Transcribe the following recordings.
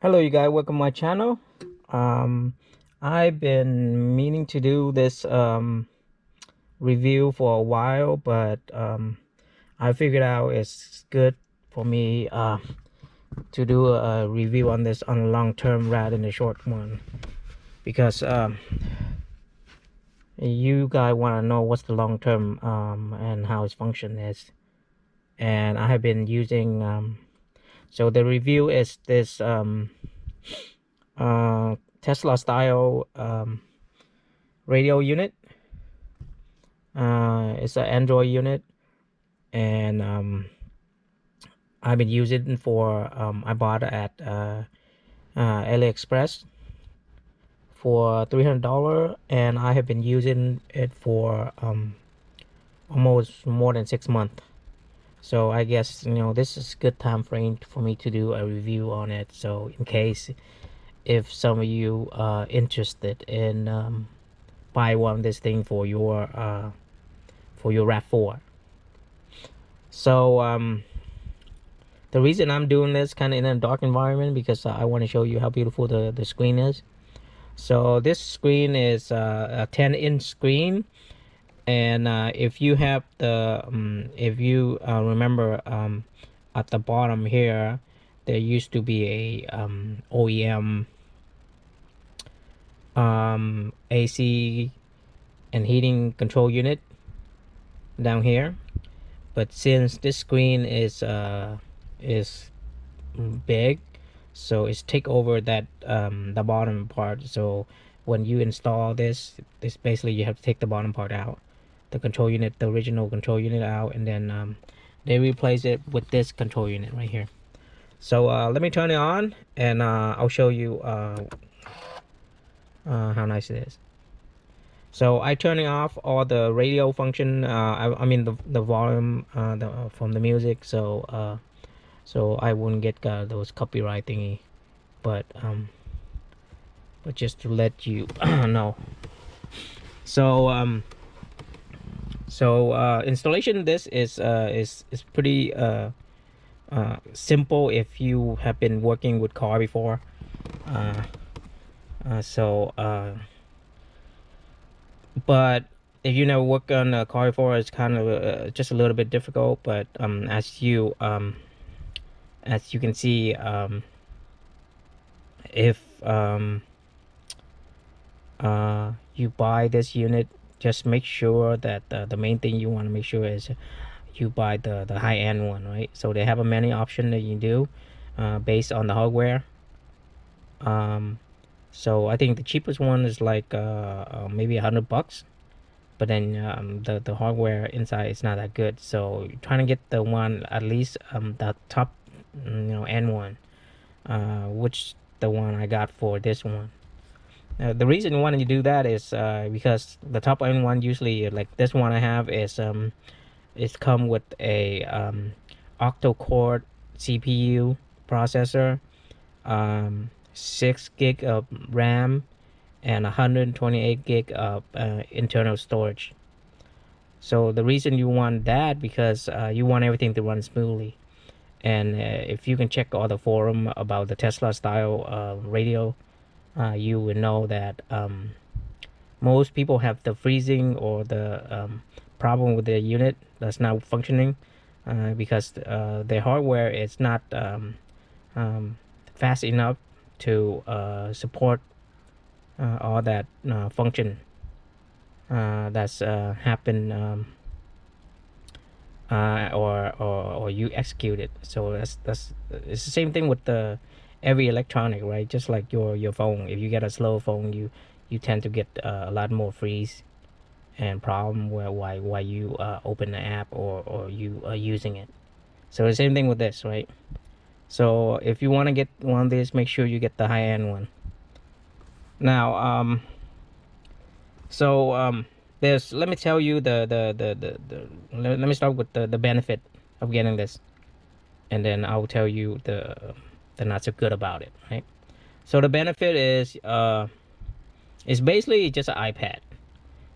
Hello you guys, welcome to my channel. I've been meaning to do this review for a while, but I figured out it's good for me to do a review on this on a long term rather than a short one, because you guys want to know what's the long term and how its function is. And I have been using so the review is this Tesla style radio unit. It's an Android unit, and I've been using it for I bought it at AliExpress for $300, and I have been using it for almost more than 6 months. So I guess this is a good time frame for me to do a review on it. So in case if some of you are interested in buy one of this thing for your Rav4. So the reason I'm doing this kind of in a dark environment, because I want to show you how beautiful the screen is. So this screen is a 10-inch screen, and if you have the if you remember, at the bottom here there used to be a OEM AC and heating control unit down here. But since this screen is big, so it's take over that the bottom part. So when you install this basically you have to take the bottom part out, the control unit, the original control unit out, and then they replace it with this control unit right here. So let me turn it on, and I'll show you how nice it is. So I turning off all the radio function, I mean the volume from the music, so I wouldn't get those copyright thingy. But just to let you know. So installation, this is pretty simple if you have been working with car before. But if you never work on a car before, it's kind of just a little bit difficult. But as you can see, if you buy this unit, just make sure that the main thing you want to make sure is you buy the high-end one, right? So they have a many option that you do based on the hardware. So I think the cheapest one is like maybe $100, but then the hardware inside is not that good. So you're trying to get the one at least the top end one, which the one I got for this one. The reason you want to do that is because the top end one, usually like this one I have, is it's come with a octa-core CPU processor, 6 gig of RAM, and 128 gig of internal storage. So the reason you want that, because you want everything to run smoothly. And if you can check all the forum about the Tesla style radio, you will know that most people have the freezing or the problem with the unit that's not functioning, because their hardware is not fast enough to support all that function that's happen, or you execute it. So that's it's the same thing with the every electronic, right? Just like your phone, if you get a slow phone, you tend to get a lot more freeze and problem where why you open the app or you are using it. So the same thing with this, right? So if you want to get one of these, make sure you get the high-end one. Now there's, let me tell you let me start with the benefit of getting this, and then I'll tell you the not so good about it, right? So the benefit is it's basically just an iPad.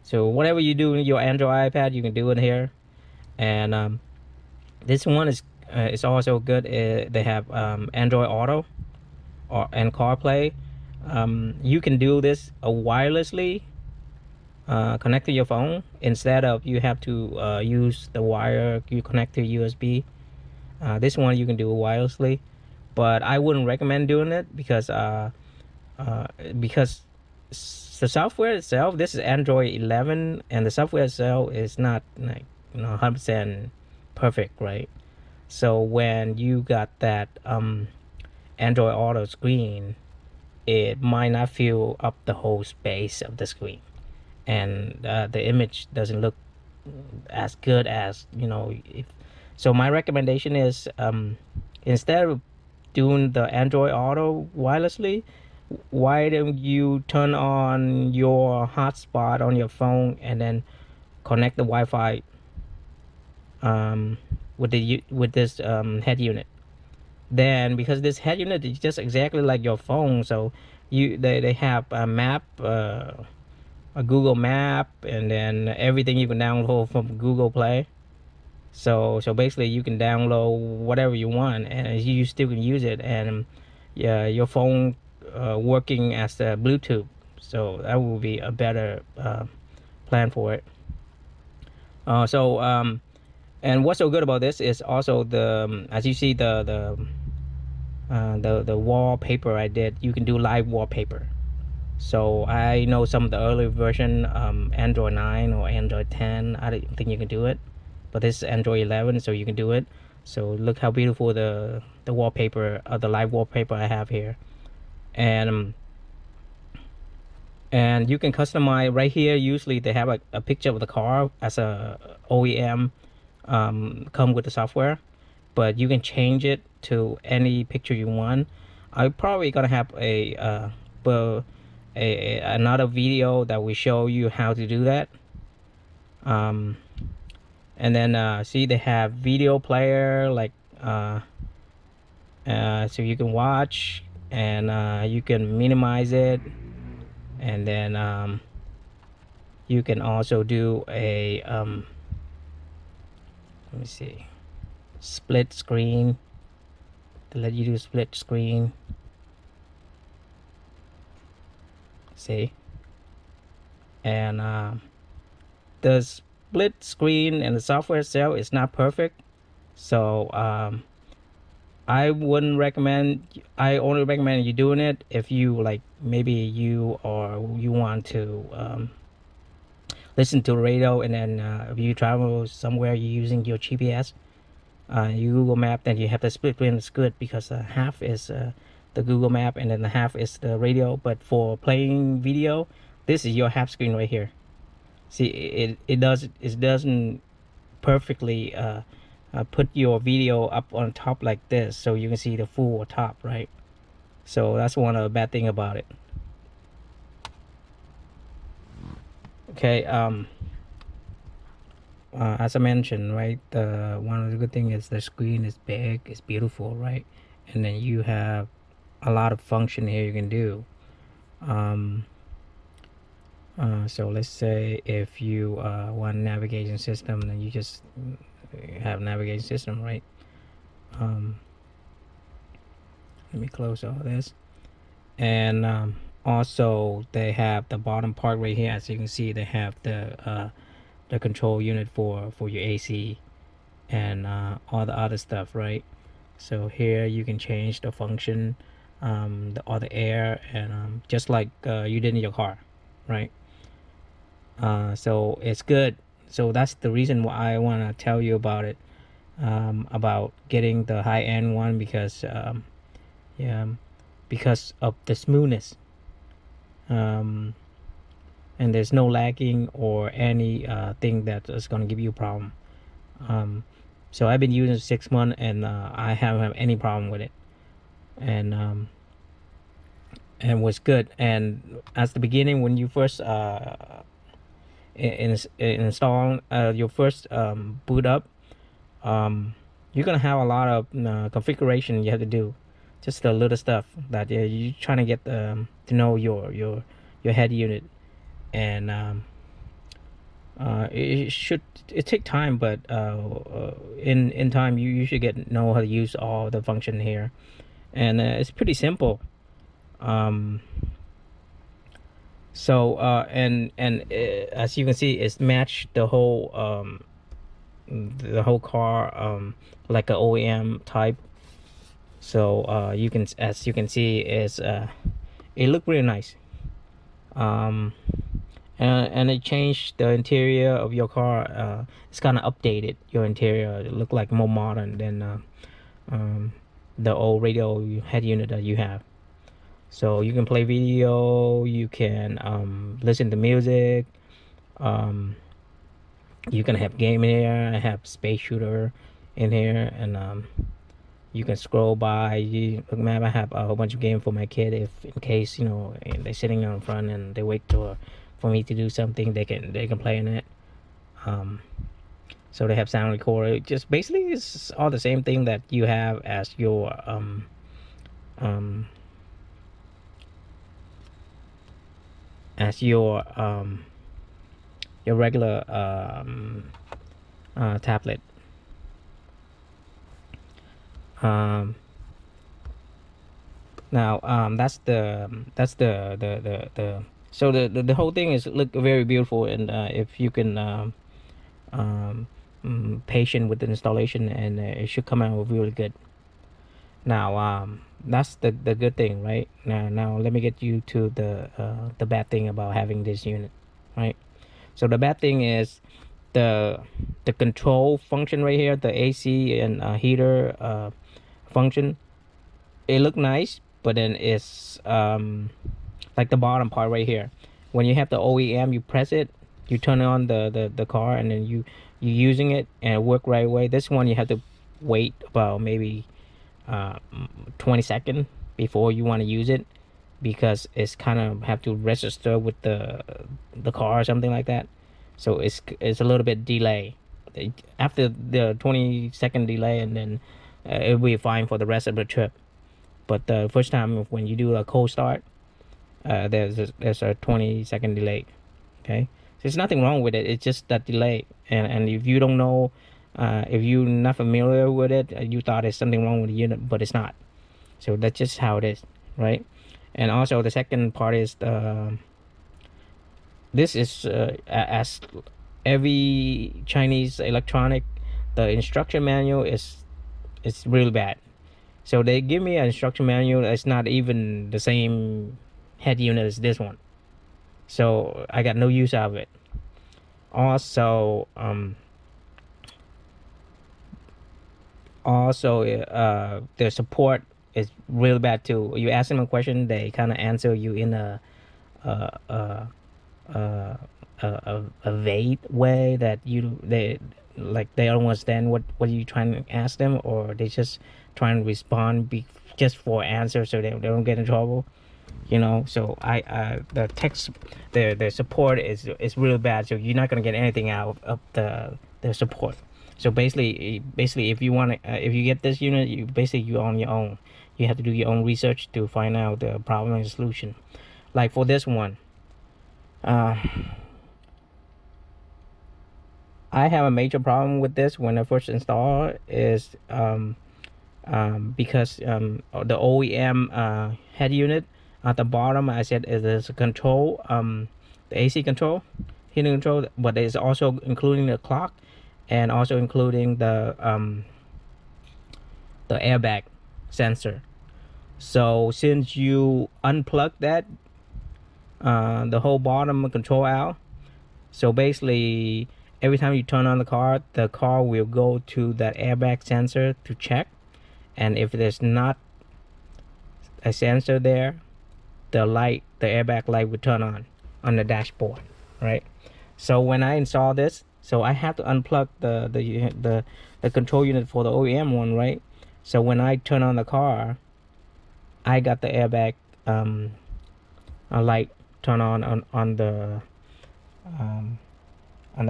So whatever you do in your Android iPad, you can do it here. And this one is also good. They have Android Auto. and CarPlay. You can do this wirelessly, connect to your phone instead of you have to use the wire you connect to USB. This one you can do wirelessly, but I wouldn't recommend doing it uh, because the software itself, this is Android 11, and the software itself is not like 100% perfect, right? So when you got that Android Auto screen, it might not fill up the whole space of the screen, and the image doesn't look as good as if. So my recommendation is, instead of doing the Android Auto wirelessly, why don't you turn on your hotspot on your phone and then connect the Wi-Fi with this head unit. Then, because this head unit is just exactly like your phone, so they have a map, a Google Map, and then everything you can download from Google Play. So basically, you can download whatever you want, and you still can use it, and yeah, your phone working as a Bluetooth. So that will be a better plan for it. And what's so good about this is also as you see the wallpaper I did, you can do live wallpaper. So I know some of the early version, Android 9 or Android 10, I don't think you can do it, but this is Android 11, so you can do it. So look how beautiful the wallpaper, the live wallpaper I have here, and you can customize right here. Usually they have a picture of the car as a OEM, come with the software, but you can change it to any picture you want. I'm probably gonna have another video that will show you how to do that. And then see, they have video player, like so you can watch, and you can minimize it, and then you can also do a let me see, split screen, to let you do split screen. See, and the split screen and the software itself is not perfect, so I wouldn't recommend. I only recommend you doing it if you like, maybe you want to listen to radio, and then if you travel somewhere you're using your GPS, your Google Map, then you have the split screen. It's good because half is the Google Map, and then the half is the radio. But for playing video, this is your half screen right here. See, it doesn't perfectly put your video up on top like this, so you can see the full top, right? So that's one of the bad thing about it. Okay, as I mentioned, right, one of the good thing is the screen is big, it's beautiful, right? And then you have a lot of function here you can do. So let's say if you want navigation system, then you just have navigation system, right? Let me close all this. And also they have the bottom part right here. As you can see, they have the control unit for your AC and all the other stuff, right? So here you can change the function, or the air, and just like you did in your car, right? So it's good. So that's the reason why I want to tell you about it, about getting the high-end one, because yeah, because of the smoothness, and there's no lagging or any thing that is going to give you a problem. So I've been using 6 months, and I haven't had any problem with it, and was good. And at the beginning, when you first install your first boot up, you're gonna have a lot of configuration you have to do, just the little stuff that you're trying to get to know your head unit, and it take time, but in time you should know how to use all the function here, and it's pretty simple. And as you can see, it's matched the whole car, like a OEM type. So you can, as you can see, is it looked really nice. um and it changed the interior of your car. It's kind of updated your interior. It look like more modern than um the old radio head unit that you have. So you can play video, you can listen to music, um you can have game in here. I have space shooter in here, and you can scroll by. Look, man, I have a whole bunch of games for my kid. If in case and they're sitting on front and they wait for me to do something, they can play in it. Um, so they have sound recorder. Just basically, it's all the same thing that you have um as your regular tablet. Um, Now, that's the so the whole thing is look very beautiful, and if you can patient with the installation, and it should come out really good. Now, that's the good thing, right? Now let me get you to the bad thing about having this unit, right? So the bad thing is the the control function right here, the AC and heater function. It look nice, but then it's like the bottom part right here. When you have the OEM, you press it, you turn on the car, and then you using it and it work right away. This one you have to wait about maybe 20 seconds before you want to use it, because it's kind of have to register with the car or something like that. So it's a little bit delay. After the 20-second delay, and then it'll be fine for the rest of the trip. But the first time when you do a cold start, there's a 20-second delay. Okay, so there's nothing wrong with it. It's just that delay. And if you don't know, if you're not familiar with it, you thought there's something wrong with the unit, but it's not. So that's just how it is, right? And also the second part is this is as every Chinese electronic, the instruction manual is really bad. So they give me an instruction manual that's not even the same head unit as this one. So I got no use out of it. Also, their support is really bad too. You ask them a question, they kind of answer you in a a, a a vague way that they don't understand what you trying to ask them, or they just trying to respond just for answer, so they don't get in trouble. So the text, their support is really bad, so you're not gonna get anything out of the support. So basically, if you want to, if you get this unit, you on your own. You have to do your own research to find out the problem and solution. Like for this one, uh, I have a major problem with this when I first install is because the OEM head unit at the bottom, I said there's a control, the AC control, heating control, but it's also including the clock, and also including the airbag sensor. So since you unplug that, the whole bottom control out, so basically every time you turn on the car will go to that airbag sensor to check, and if there's not a sensor there, the airbag light will turn on the dashboard, right? So when I install this, so I have to unplug the control unit for the OEM one, right? So when I turn on the car, I got the airbag light turn um, on the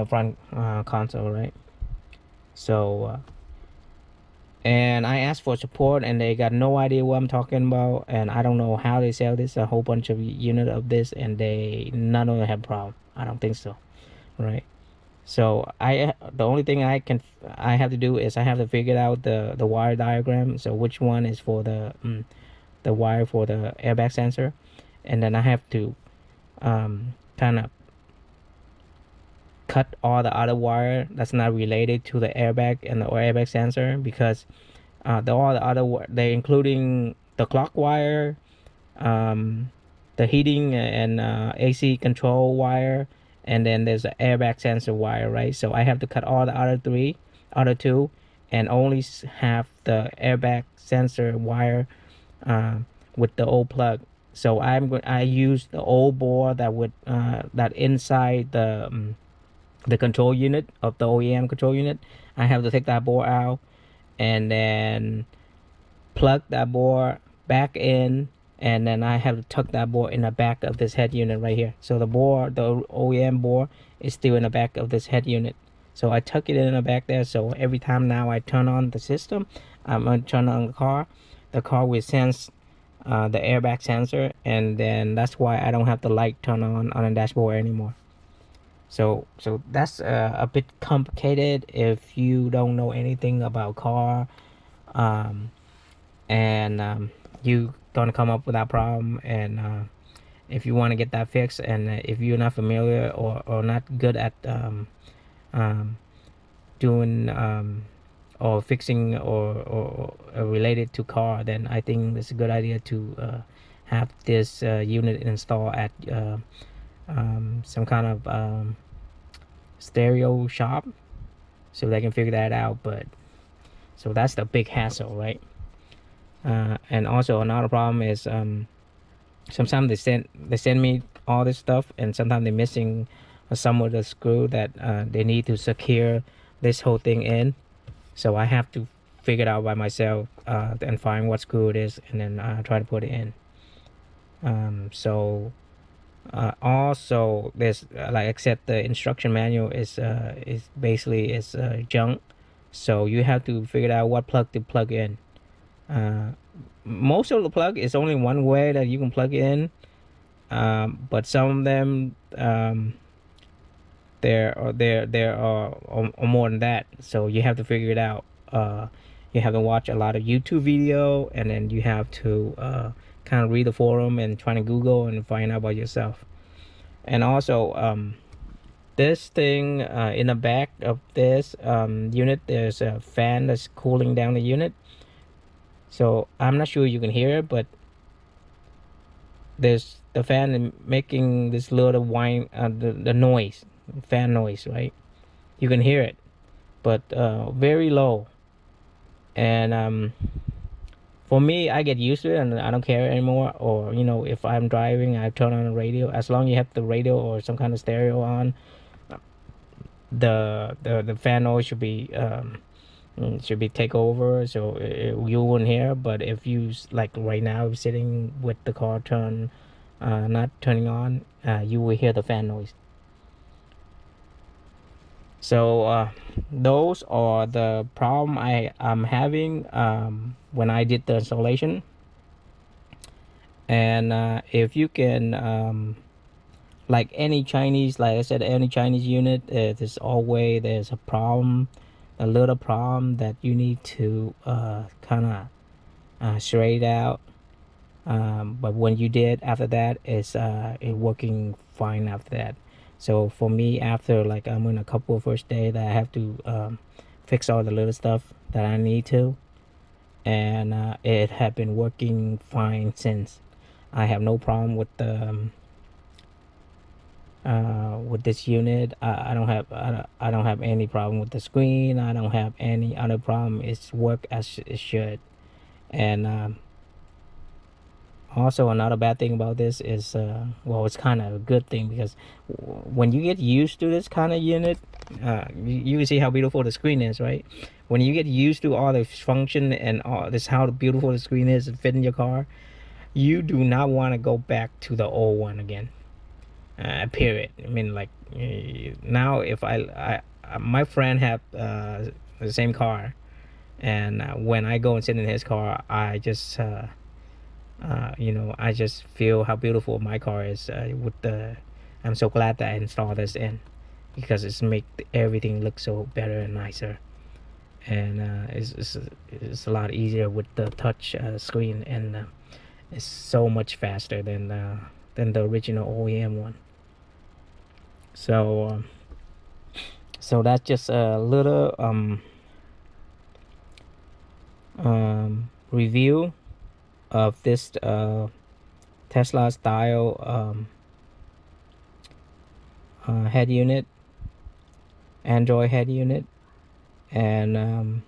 front console, right? So and I asked for support, and they got no idea what I'm talking about, and I don't know how they sell this, a whole bunch of unit of this, and none of them have problem. I don't think so, right? So the only thing I have to do is I have to figure out the wire diagram, so which one is for the wire for the airbag sensor, and then I have to kind of cut all the other wire that's not related to the airbag and the airbag sensor, because all the other, they including the clock wire, um, the heating and AC control wire, and then there's the airbag sensor wire, right? So I have to cut all the other two, and only have the airbag sensor wire uh, with the old plug. So I use the old board that would that inside the control unit of the OEM control unit. I have to take that board out and then plug that board back in, and then I have to tuck that board in the back of this head unit right here. So the OEM board is still in the back of this head unit. So I tuck it in the back there. So every time now I turn on the system, I'm gonna turn on the car will sense the airbag sensor, and then that's why I don't have the light turn on the dashboard anymore. So that's a bit complicated if you don't know anything about car, um, and you gonna come up with that problem. And if you want to get that fixed, and if you're not familiar or not good at doing or fixing or related to car, then I think it's a good idea to have this unit installed at some kind of stereo shop, so they can figure that out. But so that's the big hassle, right? And also another problem is sometimes they send me all this stuff, and sometimes they're missing some of the screw that they need to secure this whole thing in. So I have to figure it out by myself and find what screw it is, and then try to put it in. Also there's like, except the instruction manual is basically junk, so you have to figure out what plug to plug in. Most of the plug is only one way that you can plug in, but some of them there are more than that, so you have to figure it out. You have to watch a lot of YouTube video, and then you have to kind of read the forum and try to Google and find out about yourself. And also this thing in the back of this unit, there's a fan that's cooling down the unit. So I'm not sure you can hear it, but there's the fan making this little whine, the noise, fan noise, right? You can hear it, but very low. And for me, I get used to it and I don't care anymore. Or if I'm driving, I turn on the radio. As long as you have the radio or some kind of stereo on, the fan noise should be take over, so you wouldn't hear. But if you, like right now, sitting with the car not turning on, you will hear the fan noise. So those are the problem I'm having when I did the installation. And if you can, like any Chinese, like I said, any Chinese unit, there's a problem, a little problem that you need to kind of straight out. But when you did, after that, it's working fine after that. So for me, after like I'm in a couple of first day that I have to fix all the little stuff that I need to, and it had been working fine since. I have no problem with the with this unit. I don't have any problem with the screen. I don't have any other problem. It's work as it should. And also another bad thing about this is well, it's kind of a good thing, because when you get used to this kind of unit, you can see how beautiful the screen is, right? When you get used to all the function and all this, how beautiful the screen is and fit in your car, you do not want to go back to the old one again. Period. I mean, like now, if my friend have the same car, and when I go and sit in his car, I just I just feel how beautiful my car is. I'm so glad that I installed this in, because it's make everything look so better and nicer, and it's a lot easier with the touch screen. And It's so much faster than the original OEM one. So so that's just a little review of this Tesla style head unit, Android head unit. And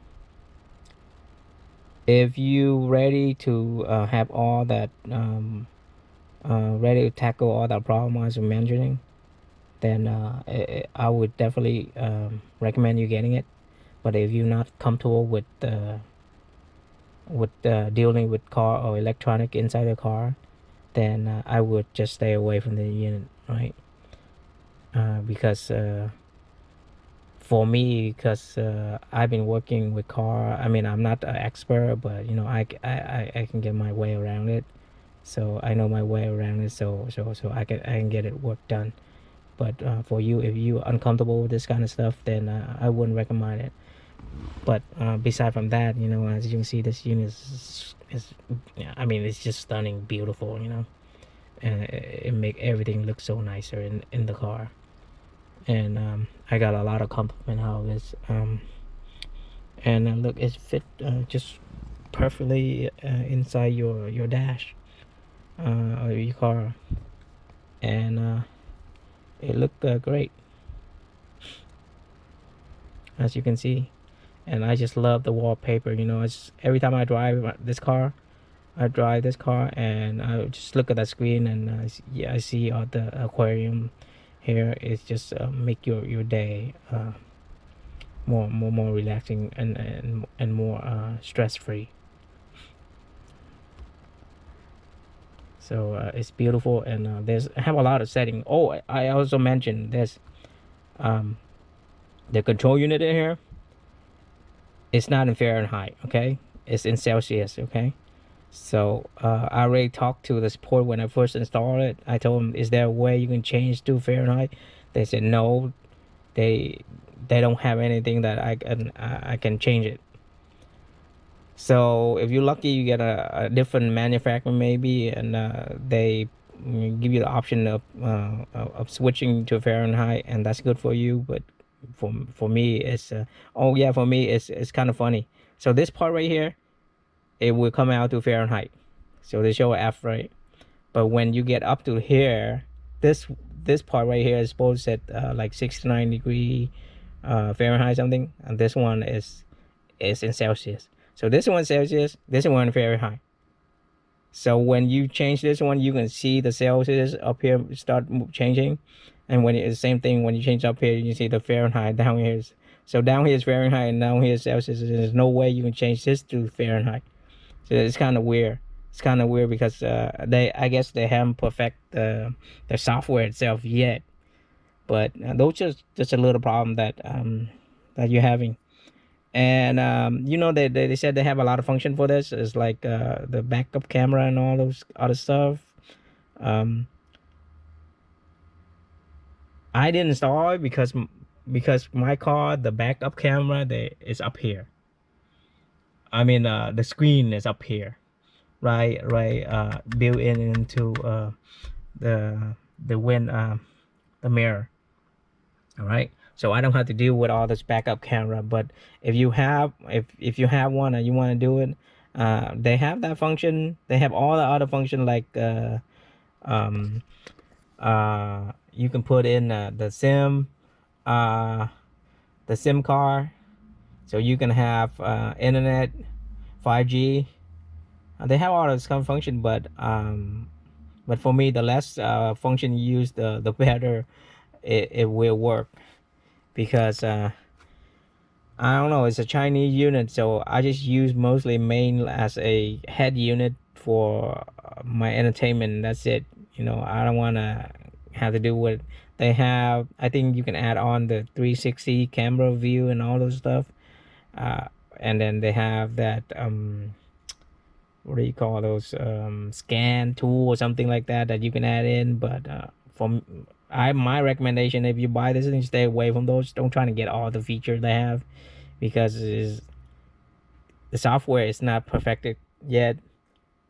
if you ready to have all that ready to tackle all the problem I was mentioning, then I would definitely recommend you getting it. But if you're not comfortable with dealing with car or electronic inside the car, then I would just stay away from the unit, right? Because for me, because I've been working with car. I mean, I'm not an expert, but you know, I can get my way around it. So I know my way around it. So I can get it work done. But for you, if you are uncomfortable with this kind of stuff, then I wouldn't recommend it. But beside from that, you know, as you can see, this unit is yeah, I mean, it's just stunning, beautiful, you know, and it make everything look so nicer in the car. And I got a lot of compliment out of this. And look, it fit just perfectly inside your dash of your car, and it looked great, as you can see. And I just love the wallpaper. You know, it's every time I drive this car, and I just look at the screen, and yeah, I see all the aquarium here. It's just make your day more relaxing and more stress free. So it's beautiful, and there's I have a lot of setting. Oh, I also mentioned there's um, the control unit in here. It's not in Fahrenheit, okay? It's in Celsius, okay? So I already talked to the support when I first installed it. I told them, "Is there a way you can change to Fahrenheit?" They said no. They they don't have anything that I can change it. So if you're lucky, you get a different manufacturer maybe, and they give you the option of switching to Fahrenheit, and that's good for you. But for me, it's oh yeah, for me it's kind of funny. So this part right here, it will come out to Fahrenheit. So they show F, right? But when you get up to here, this this part right here is supposed to set like 69 degree Fahrenheit something, and this one is in Celsius. So this one Celsius, this one Fahrenheit. So when you change this one, you can see the Celsius up here start changing, and when it's the same thing when you change up here, you see the Fahrenheit down here. So down here is Fahrenheit, and down here is Celsius. There's no way you can change this to Fahrenheit. So it's kind of weird. It's kind of weird because I guess they haven't perfect the software itself yet. But those just a little problem that you're having. And you know, they said they have a lot of function for this. It's like the backup camera and all those other stuff. um I didn't install it because my car, the backup camera, is up here. I mean, the screen is up here, right, built into the wind, the mirror. All right, so I don't have to deal with all this backup camera. But if you have one and you want to do it, they have that function. They have all the other function, like um you can put in uh the SIM card, so you can have internet, 5G. They have all this kind of function, but for me, the less function you use, the better it will work. Because I don't know, it's a Chinese unit, so I just use mostly main as a head unit for my entertainment. That's it. You know, I don't want to have to do what they have. I think you can add on the 360 camera view and all those stuff. And then they have that what do you call those, scan tool or something like that you can add in. But my recommendation, if you buy this thing, stay away from those. Don't try to get all the features they have, because the software is not perfected yet.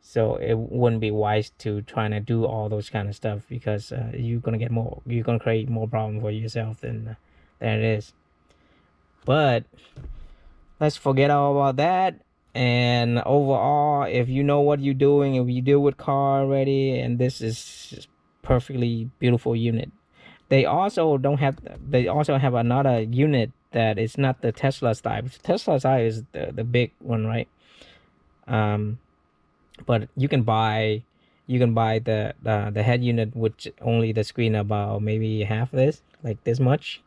So it wouldn't be wise to trying to do all those kind of stuff, because you're gonna create more problem for yourself than it is. But let's forget all about that. And overall, if you know what you're doing, if you deal with car already, and this is perfectly beautiful unit. They also have another unit that is not the Tesla style. Tesla style is the big one, right? um but you can buy the head unit, which only the screen about maybe half this, like this much,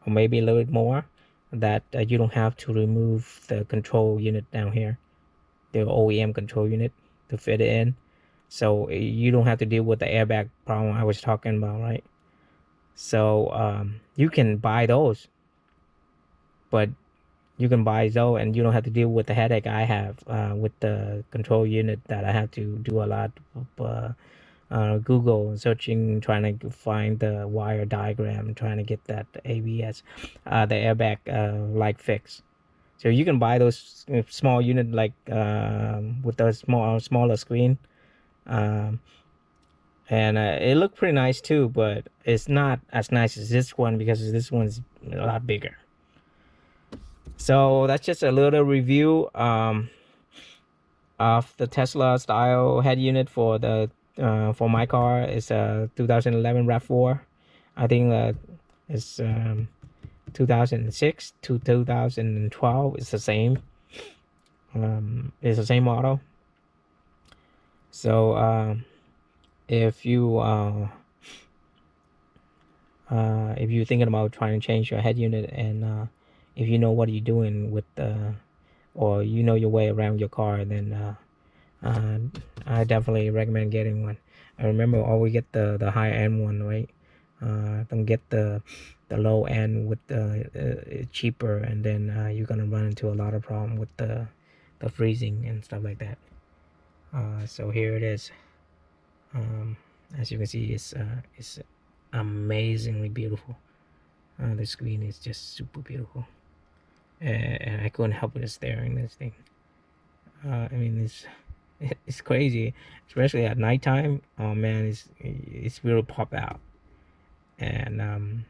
or maybe a little bit more, that you don't have to remove the control unit down here, the OEM control unit, to fit it in. So you don't have to deal with the airbag problem I was talking about, right? So you can buy those, but you can buy those and you don't have to deal with the headache I have with the control unit, that I have to do a lot of Google searching, trying to find the wire diagram, trying to get that ABS, the airbag like fix. So you can buy those small unit, like with the smaller screen, um, and it looked pretty nice too. But it's not as nice as this one, because this one's a lot bigger. So that's just a little review of the Tesla style head unit for my car. It's a 2011 Rav4. I think it's 2006 to 2012. It's the same. It's the same model. So if you're thinking about trying to change your head unit, and if you know what you're doing with or you know your way around your car, then I definitely recommend getting one. I remember always get the high end one, right? Don't get the low end with the cheaper, and then you're gonna run into a lot of problem with the freezing and stuff like that. So here it is. As you can see, it's amazingly beautiful. The screen is just super beautiful, and I couldn't help but staring at this thing. I mean, it's crazy, especially at nighttime. Oh man, it's really pop out, and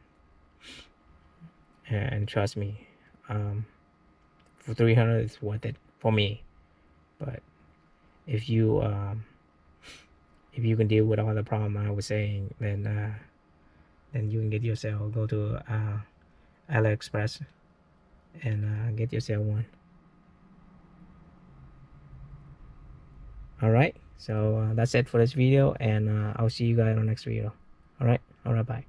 trust me, for 300 it's worth it for me. But if you can deal with all the problem I was saying, then you can get yourself, go to AliExpress and get yourself one. All right, so that's it for this video, and I'll see you guys on the next video. All right, bye.